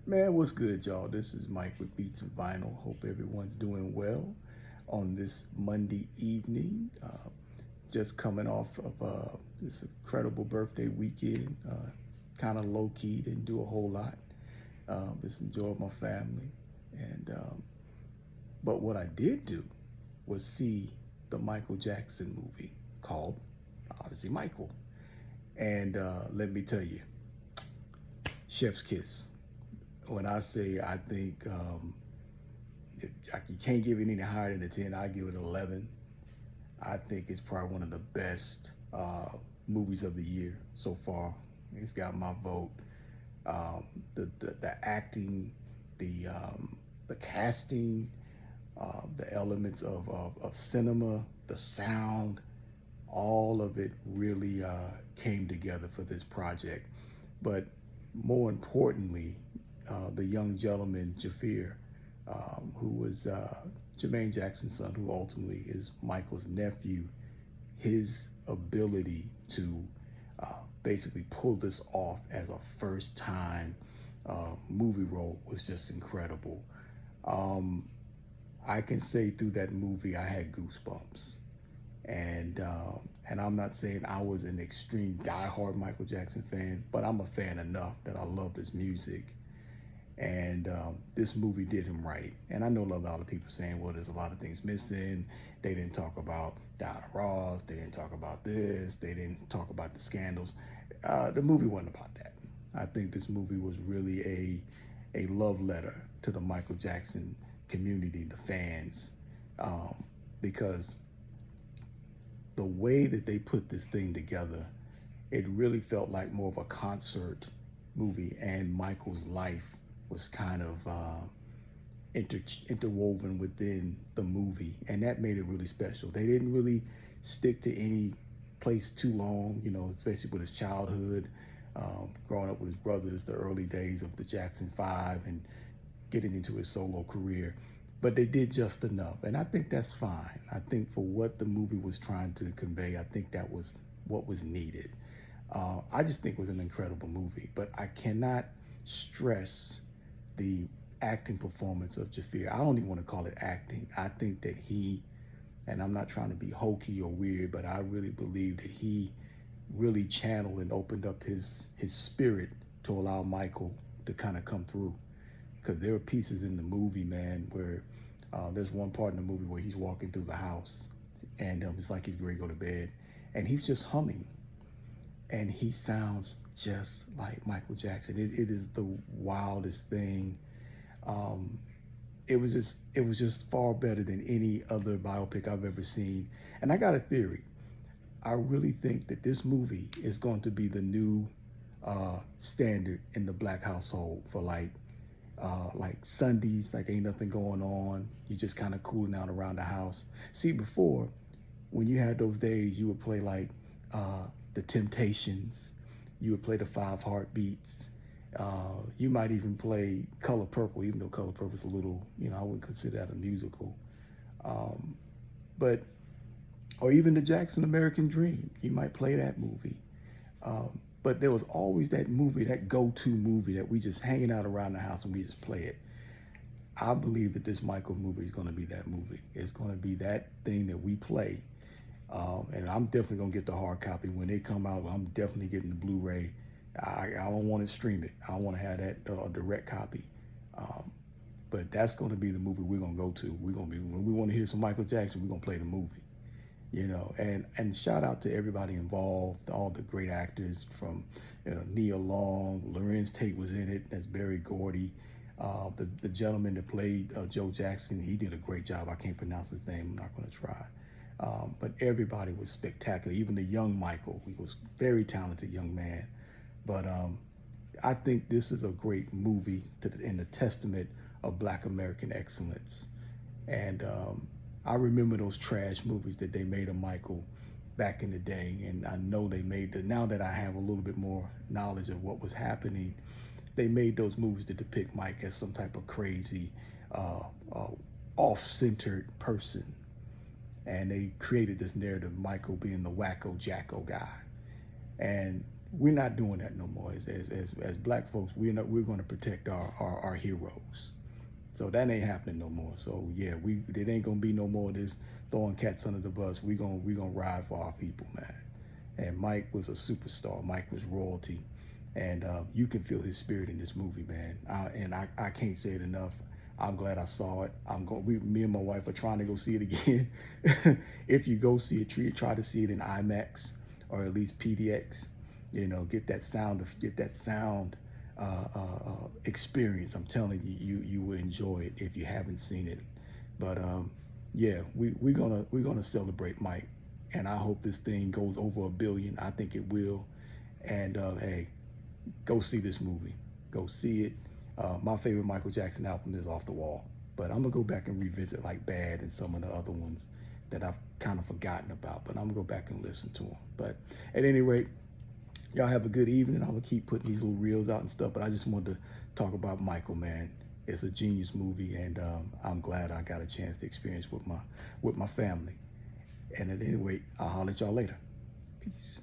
Man, what's good, y'all? This is Mike with Beats and Vinyl. Hope everyone's doing well on this Monday evening. Just coming off of this incredible birthday weekend. Kind of low key, didn't do a whole lot. Just enjoyed my family. And but what I did do was see the Michael Jackson movie called, obviously, Michael. And let me tell you, Chef's Kiss. When I say I think if you can't give it any higher than a 10, I give it an 11. I think it's probably one of the best movies of the year so far. It's got my vote. The acting, the casting, the elements of cinema, the sound, all of it really came together for this project. But more importantly, the young gentleman, Jafir, who was Jermaine Jackson's son, who ultimately is Michael's nephew, his ability to basically pull this off as a first time movie role was just incredible. Um, I can say through that movie, I had goosebumps. And I'm not saying I was an extreme diehard Michael Jackson fan, but I'm a fan enough that I loved his music. And this movie did him right. And I know a lot of people saying, well, there's a lot of things missing. They didn't talk about Diana Ross. They didn't talk about this. They didn't talk about the scandals. The movie wasn't about that. I think this movie was really a love letter to the Michael Jackson community, the fans, because the way that they put this thing together, it really felt like more of a concert movie, and Michael's life was kind of interwoven within the movie, and that made it really special. They didn't really stick to any place too long, especially with his childhood, growing up with his brothers, the early days of the Jackson Five, and getting into his solo career. But they did just enough, and I think that's fine. I think for what the movie was trying to convey, I think that was what was needed. I just think it was an incredible movie, but I cannot stress the acting performance of Jafir. I don't even want to call it acting. I think that and I'm not trying to be hokey or weird, but I really believe that he really channeled and opened up his spirit to allow Michael to kind of come through. Because there are pieces in the movie, man, where there's one part in the movie where he's walking through the house, and it's like he's ready to go to bed, and he's just humming, and he sounds just like Michael Jackson. It is the wildest thing. It was just far better than any other biopic I've ever seen. And I got a theory. I really think that this movie is going to be the new standard in the black household for like Sundays, like ain't nothing going on. You just kind of cooling out around the house. See, before, when you had those days, you would play like the Temptations. You would play the Five Heartbeats. You might even play Color Purple, even though Color Purple is a little, I wouldn't consider that a musical. But or even the Jackson American Dream. You might play that movie. But there was always that movie, that go-to movie that we just hanging out around the house and we just play it. I believe that this Michael movie is going to be that movie. It's going to be that thing that we play. And I'm definitely going to get the hard copy. When they come out, I'm definitely getting the Blu-ray. I don't want to stream it. I want to have that direct copy. But that's going to be the movie we're going to go to. We're going to be, when we want to hear some Michael Jackson, we're going to play the movie. And shout out to everybody involved, all the great actors from Nia Long, Lorenz Tate was in it, that's Barry Gordy. The gentleman that played Joe Jackson, he did a great job. I can't pronounce his name, I'm not going to try. But everybody was spectacular, even the young Michael. He was a very talented young man. But I think this is a great movie and a testament of Black American excellence. And I remember those trash movies that they made of Michael back in the day, and I know they made now that I have a little bit more knowledge of what was happening, they made those movies to depict Mike as some type of crazy, off-centered person. And they created this narrative of Michael being the wacko jacko guy. And we're not doing that no more. As black folks, we're going to protect our heroes. So that ain't happening no more. So yeah, it ain't gonna be no more of this throwing cats under the bus. We gonna ride for our people, man. And Mike was a superstar. Mike was royalty, and you can feel his spirit in this movie, man. I can't say it enough. I'm glad I saw it. Me and my wife are trying to go see it again. If you go see it, try to see it in IMAX or at least PDX. You know, get that sound experience. I'm telling you, you will enjoy it if you haven't seen it. But yeah, we're gonna celebrate Mike, and I hope this thing goes over 1 billion. I think it will. And hey, go see this movie. Go see it. My favorite Michael Jackson album is Off the Wall, but I'm gonna go back and revisit like Bad and some of the other ones that I've kind of forgotten about. But I'm gonna go back and listen to them. But at any rate, y'all have a good evening. I'm gonna keep putting these little reels out and stuff, but I just wanted to talk about Michael, man. It's a genius movie, and I'm glad I got a chance to experience with my family. And at any rate, I'll holler at y'all later. Peace.